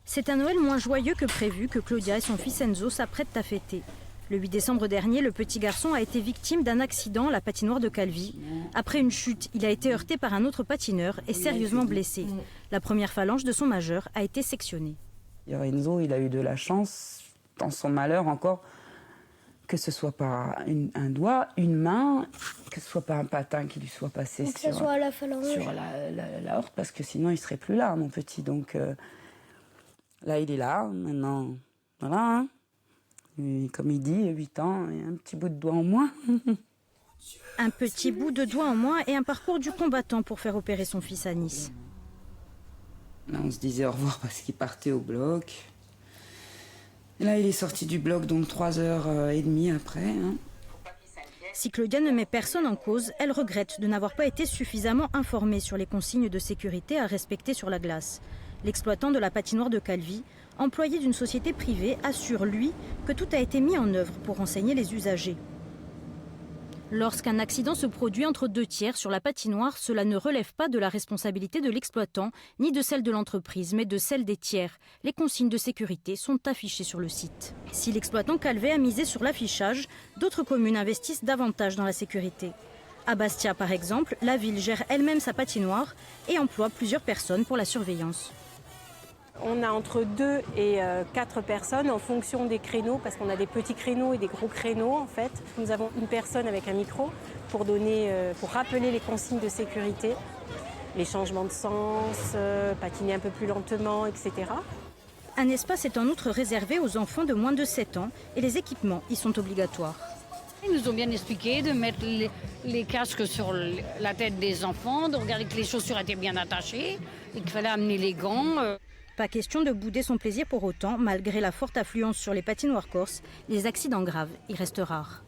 C'est un Noël moins joyeux que prévu que Claudia et son fils Enzo s'apprêtent à fêter. Le 8 décembre dernier, le petit garçon a été victime d'un accident à la patinoire de Calvi. Après une chute, il a été heurté par un autre patineur et sérieusement blessé. La première phalange de son majeur a été sectionnée. Enzo, il a eu de la chance, dans son malheur encore, que ce soit pas un doigt, une main, que ce soit pas un patin qui lui soit passé sur la horte, parce que sinon il serait plus là, mon petit. Donc là, il est là, maintenant, voilà. Hein. Et comme il dit, 8 ans et un petit bout de doigt en moins. Un petit bout de doigt en moins et un parcours du combattant pour faire opérer son fils à Nice. Là, on se disait au revoir parce qu'il partait au bloc. Et là, il est sorti du bloc, donc 3h30 après. Hein. Si Claudia ne met personne en cause, elle regrette de n'avoir pas été suffisamment informée sur les consignes de sécurité à respecter sur la glace. L'exploitant de la patinoire de Calvi, employé d'une société privée, assure, lui, que tout a été mis en œuvre pour renseigner les usagers. Lorsqu'un accident se produit entre deux tiers sur la patinoire, cela ne relève pas de la responsabilité de l'exploitant, ni de celle de l'entreprise, mais de celle des tiers. Les consignes de sécurité sont affichées sur le site. Si l'exploitant Calvet a misé sur l'affichage, d'autres communes investissent davantage dans la sécurité. À Bastia, par exemple, la ville gère elle-même sa patinoire et emploie plusieurs personnes pour la surveillance. On a entre 2 et 4 personnes en fonction des créneaux, parce qu'on a des petits créneaux et des gros créneaux en fait. Nous avons une personne avec un micro pour rappeler les consignes de sécurité, les changements de sens, patiner un peu plus lentement, etc. Un espace est en outre réservé aux enfants de moins de 7 ans et les équipements y sont obligatoires. Ils nous ont bien expliqué de mettre les casques sur la tête des enfants, de regarder que les chaussures étaient bien attachées et qu'il fallait amener les gants. Pas question de bouder son plaisir pour autant, malgré la forte affluence sur les patinoires corses, les accidents graves y restent rares.